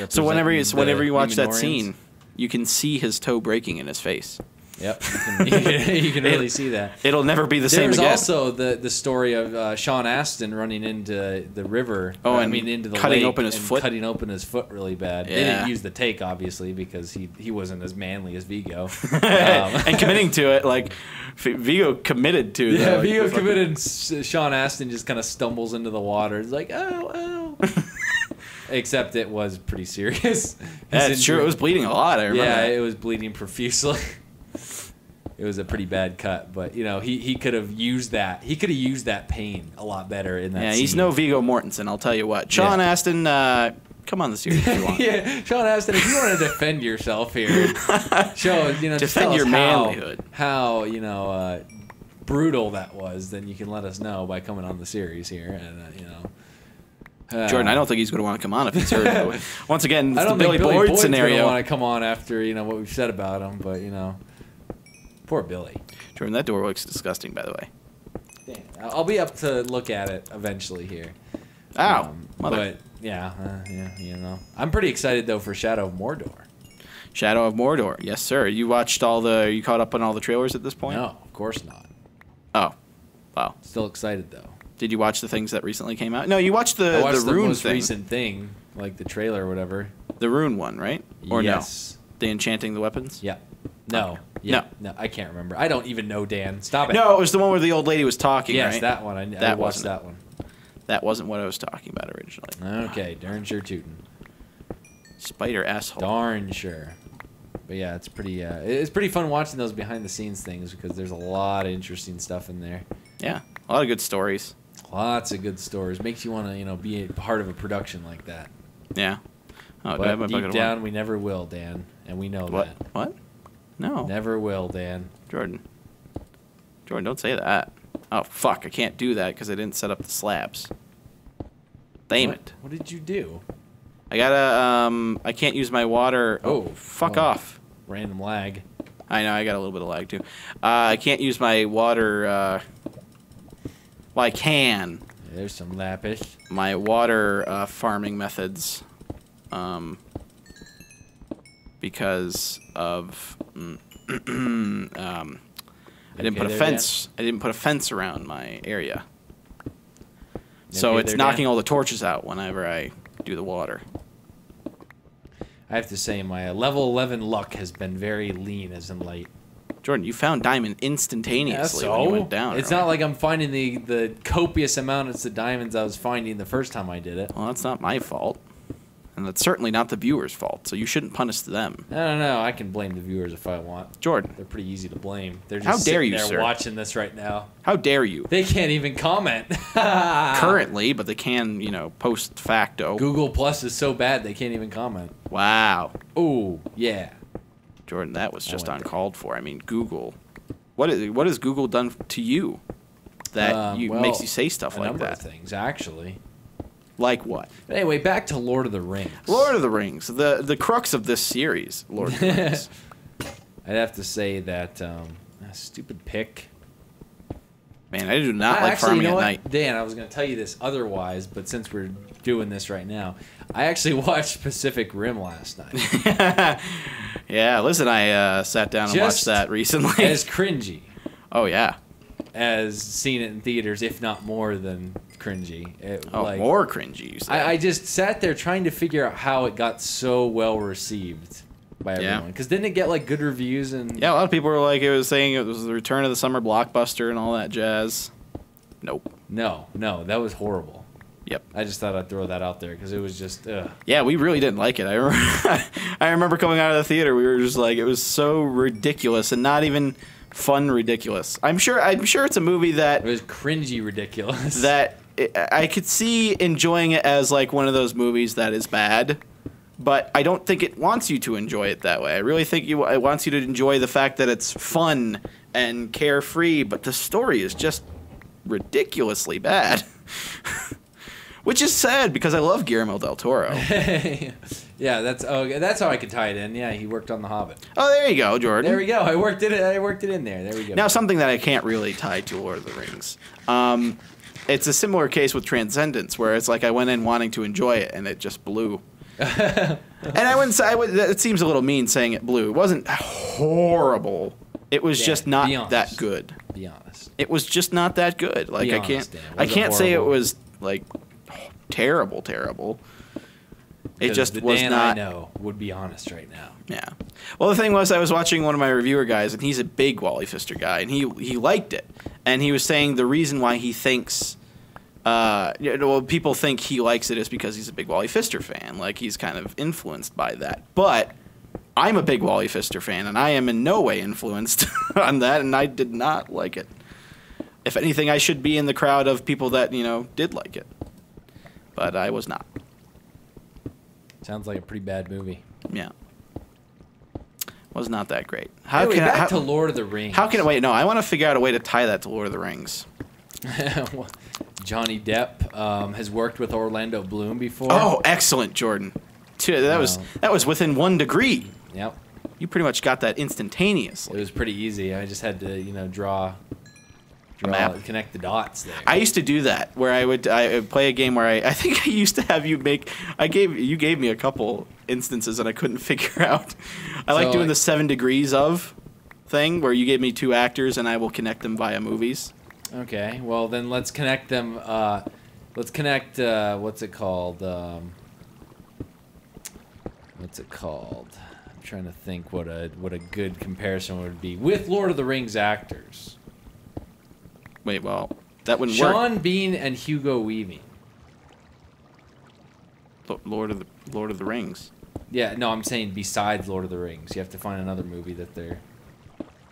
So whenever you watch that Numenorians. scene, you can see his toe breaking in his face. Yep, you can really see that. It'll never be the same again. There's also the story of Sean Astin running into the river. Into the cutting lake open his foot. Cutting open his foot really bad. Yeah. They didn't use the take obviously because he wasn't as manly as Vigo. And committing to it, like Vigo committed to. Yeah, Vigo committed. Sean Astin just kind of stumbles into the water. It's like oh. Except it was pretty serious. That's true. It was bleeding a lot. I remember. Yeah, it was bleeding profusely. It was a pretty bad cut, but he could have used that. He could have used that pain a lot better in that. Yeah, scene. he's no Viggo Mortensen. I'll tell you what. Sean Astin, come on the series if you want. Yeah, Sean Astin, if you want to defend yourself here, show defend your manlyhood. How brutal that was, then you can let us know by coming on the series here, and Jordan, I don't think he's going to want to come on if he's hurt. Once again, it's I the don't Billy think Billy Boyd Boyd's scenario. gonna want to come on after what we've said about him, but poor Billy. Jordan, that door looks disgusting, by the way. Dang, I'll be up to look at it eventually here. Ow, mother. But yeah, I'm pretty excited though for Shadow of Mordor. Shadow of Mordor, yes, sir. You caught up on all the trailers at this point? No, of course not. Oh, wow. Still excited though. Did you watch the things that recently came out? No, you watched the Rune most thing. recent thing, like the trailer or whatever. The Rune one, right? Or yes. no? The Enchanting the Weapons? Yeah. No. Okay. Yeah. No, I can't remember. I don't even know, Dan. Stop it. No, it was the one where the old lady was talking, yes, right? that one. I watched that one. That wasn't what I was talking about originally. Okay, darn sure tootin'. Spider asshole. Darn sure. But yeah, it's pretty fun watching those behind the scenes things because there's a lot of interesting stuff in there. Yeah, a lot of good stories. Lots of good stories. Makes you want to, be a part of a production like that. Yeah. Oh, But deep down, we never will, Dan, and we know what? that. What? No. Never will, Dan. Jordan, don't say that. Oh, fuck, I can't do that because I didn't set up the slabs. Damn it. What did you do? I gotta, I can't use my water. Oh, fuck off. Random lag. I know, I got a little bit of lag too. I can't use my water, well, I can. There's some lapis. My water farming methods, because of I didn't put a fence. Dan? I didn't put a fence around my area, so it's knocking all the torches out whenever I do the water. I have to say, my level 11 luck has been very lean as in late. Jordan, you found diamond instantaneously when you went down. It's not like I'm finding the copious amounts of diamonds I was finding the first time I did it. Well, that's not my fault. And that's certainly not the viewers' fault, so you shouldn't punish them. I don't know. I can blame the viewers if I want. Jordan. They're pretty easy to blame. They're How just dare sitting you, there sir? watching this right now. How dare you? They can't even comment. Currently, but they can, post facto. Google Plus is so bad they can't even comment. Wow. Ooh, yeah. Jordan, that was just uncalled for. I mean, Google. What has Google done to you that makes you say stuff like that? A number of things, actually. Like what? But anyway, back to Lord of the Rings. Lord of the Rings, the crux of this series, Lord of the Rings. I'd have to say that stupid pick. Man, I do not like farming at night. Dan, I was going to tell you this otherwise, but since we're doing this right now, I actually watched Pacific Rim last night. Yeah, Liz and I sat down and watched that recently. As cringy. Oh, yeah. As seen it in theaters, if not more than cringy. More cringy, you say. I just sat there trying to figure out how it got so well received by everyone. Because didn't it get good reviews? And yeah, a lot of people were like, it was saying it was the return of the summer blockbuster and all that jazz. Nope. No, that was horrible. Yep. I just thought I'd throw that out there because it was just. Yeah, we really didn't like it. I remember coming out of the theater, we were just like, it was so ridiculous and not even fun ridiculous. I'm sure it's a movie that it was cringy ridiculous. That I could see enjoying it as one of those movies that is bad, but I don't think it wants you to enjoy it that way. I really think it wants you to enjoy the fact that it's fun and carefree, but the story is just ridiculously bad. Which is sad because I love Guillermo del Toro. Yeah, that's how I could tie it in. Yeah, he worked on The Hobbit. Oh, there you go, Jordan. There we go. I worked it in there. There we go. Now, something that I can't really tie to Lord of the Rings. It's a similar case with Transcendence, where it's like I went in wanting to enjoy it, and it just blew. And I wouldn't say it seems a little mean saying it blew. It wasn't horrible. It was just not that good. Be honest. It was just not that good. Like I can't say it was like terrible. It just the was Dan not. I know would be honest right now. Yeah. Well, the thing was, I was watching one of my reviewer guys, and he's a big Wally Pfister guy, and he liked it, and he was saying the reason why he thinks, people think he likes it is because he's a big Wally Pfister fan. Like he's kind of influenced by that. But I'm a big Wally Pfister fan, and I am in no way influenced on that, and I did not like it. If anything, I should be in the crowd of people that did like it, but I was not. Sounds like a pretty bad movie. Yeah. Was not that great. Anyway, back to Lord of the Rings. How can wait? No, I want to figure out a way to tie that to Lord of the Rings. Johnny Depp has worked with Orlando Bloom before. Oh, excellent, Jordan. That was within 1 degree. Yep. You pretty much got that instantaneously. It was pretty easy. I just had to draw map. Connect the dots there. I used to do that where I would play a game where I think I used to have you make. You gave me a couple instances and I couldn't figure out. I like doing the 7 degrees of thing where you gave me 2 actors and I will connect them via movies. Okay, well then let's connect them. Let's connect. What's it called? What's it called? I'm trying to think what a good comparison would be with Lord of the Rings actors. Wait, well, that wouldn't work. Sean Bean and Hugo Weaving. Lord of the Rings. Yeah, no, I'm saying besides Lord of the Rings, you have to find another movie that they're.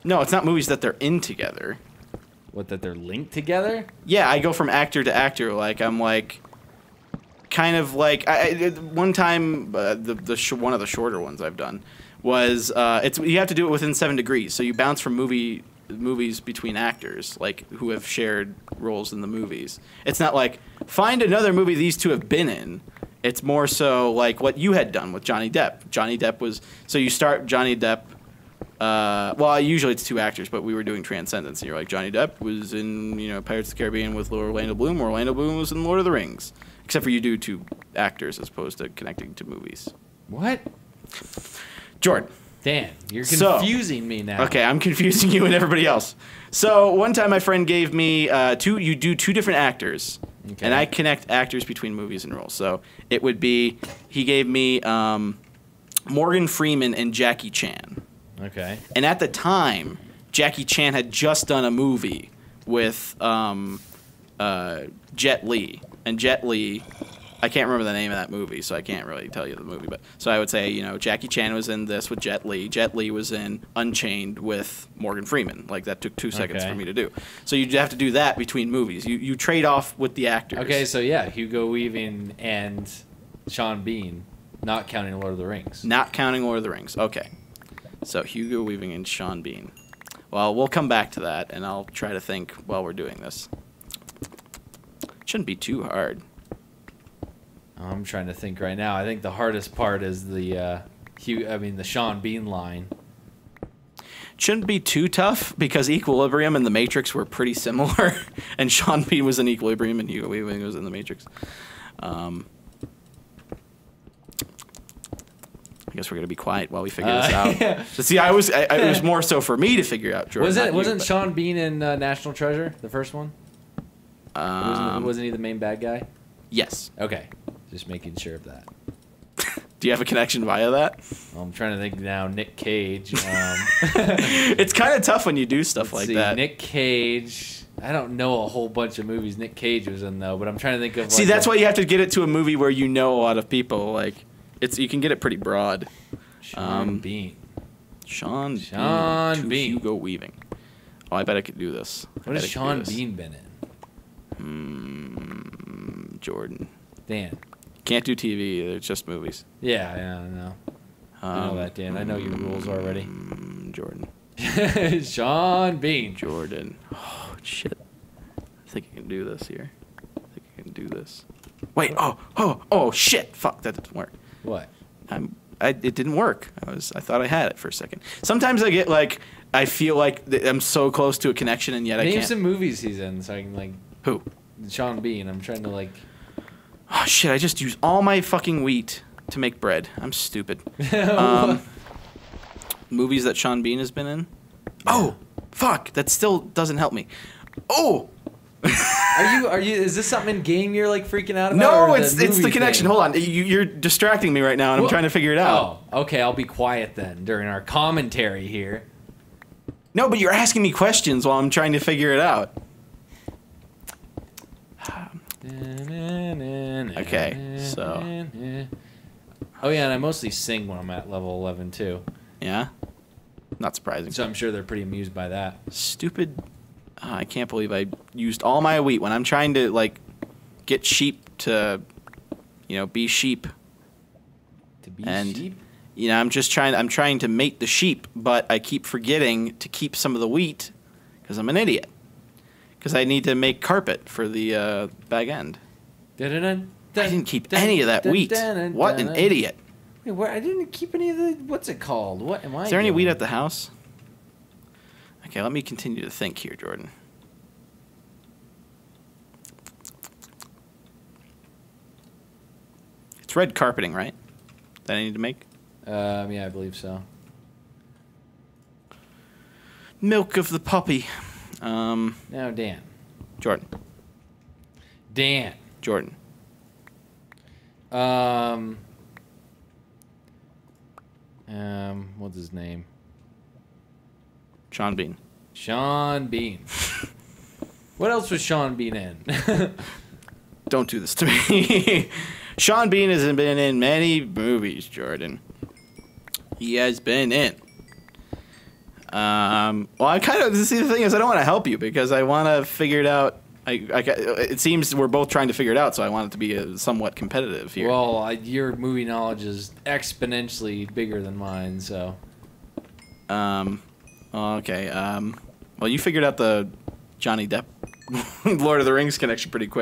No, it's not movies that they're in together. What, that they're linked together? Yeah, I go from actor to actor. Like I'm like, kind of like one time one of the shorter ones I've done was you have to do it within 7 degrees. So you bounce from movies between actors like who have shared roles in the movies. It's not like find another movie these two have been in. It's more so like what you had done with Johnny Depp. Johnny Depp was so you start Johnny Depp. Well, usually it's 2 actors, but we were doing Transcendence. And you're like Johnny Depp was in Pirates of the Caribbean with Orlando Bloom. Orlando Bloom was in Lord of the Rings. Except for you do 2 actors as opposed to connecting to movies. What? Jordan. Dan, you're confusing me now. Okay, I'm confusing you and everybody else. So one time my friend gave me you do 2 different actors, and I connect actors between movies and roles. So it would be he gave me Morgan Freeman and Jackie Chan. Okay. And at the time, Jackie Chan had just done a movie with Jet Li, and Jet Li. I can't remember the name of that movie, so I can't really tell you the movie. But so I would say, Jackie Chan was in this with Jet Li. Jet Li was in Unchained with Morgan Freeman. Like that took 2 seconds for me to do. So you have to do that between movies. You trade off with the actors. Okay, so yeah, Hugo Weaving and Sean Bean, not counting Lord of the Rings. Not counting Lord of the Rings. Okay. So Hugo Weaving and Sean Bean. Well, we'll come back to that, and I'll try to think while we're doing this. Shouldn't be too hard. I'm trying to think right now. I think the hardest part is the Sean Bean line. Shouldn't be too tough because Equilibrium and The Matrix were pretty similar, and Sean Bean was in Equilibrium and Hugo Weaving was in The Matrix. I guess we're gonna be quiet while we figure this out. Yeah. So see, it was more so for me to figure out. Jordan, wasn't Sean Bean in National Treasure, the first one? Wasn't he the main bad guy? Yes. Okay, just making sure of that. Do you have a connection via that? I'm trying to think now. Nick Cage. It's kind of tough when you do stuff like that. Nick Cage. I don't know a whole bunch of movies Nick Cage was in though, but I'm trying to think of. See, that's why you have to get it to a movie where you know a lot of people. Like, you can get it pretty broad. Sean Bean. Sean Bean. Hugo Weaving. Oh, I bet I could do this. What has Sean Bean been in? Jordan. Dan. Can't do TV. They're just movies. Yeah, I know. I know that, Dan. I know your rules already. Jordan. Sean Bean. Jordan. Oh, shit. I think I can do this here. I think I can do this. Wait. Oh, shit. Fuck, that didn't work. What? It didn't work. I thought I had it for a second. Sometimes I get like, I feel like I'm so close to a connection and yet I can't. Name some movies he's in so I can like. Who? Sean Bean. I'm trying to like. Oh shit! I just used all my fucking wheat to make bread. I'm stupid. Movies that Sean Bean has been in. Oh, fuck! That still doesn't help me. Oh. Are you? Is this something in game you're like freaking out about? No, or it's the connection. Thing? Hold on, you're distracting me right now, and I'm trying to figure it out. Oh, okay. I'll be quiet then during our commentary here. No, but you're asking me questions while I'm trying to figure it out. Okay, so. Oh yeah, and I mostly sing when I'm at level 11 too. Yeah? Not surprising. So I'm sure they're pretty amused by that. Stupid. Oh, I can't believe I used all my wheat when I'm trying to, like, get sheep to, be sheep. To be sheep? I'm trying to mate the sheep, but I keep forgetting to keep some of the wheat because I'm an idiot. Because I need to make carpet for the bag end. I didn't keep any of that wheat. What an idiot. Wait, where, I didn't keep any of the... What's it called? What am I Is there any doing? wheat at the house? Okay, let me continue to think here, Jordan. It's red carpeting, right? That I need to make? Yeah, I believe so. Milk of the puppy. Now, Dan. Jordan. Dan. Jordan. What's his name? Sean Bean. Sean Bean. What else was Sean Bean in? Don't do this to me. Sean Bean has been in many movies, Jordan. He has been in. Well, I kind of see the thing is I don't want to help you because I want to figure it out. It seems we're both trying to figure it out, so I want it to be somewhat competitive here. Well, your movie knowledge is exponentially bigger than mine, so. Okay. Well, you figured out the Johnny Depp Lord of the Rings connection pretty quick.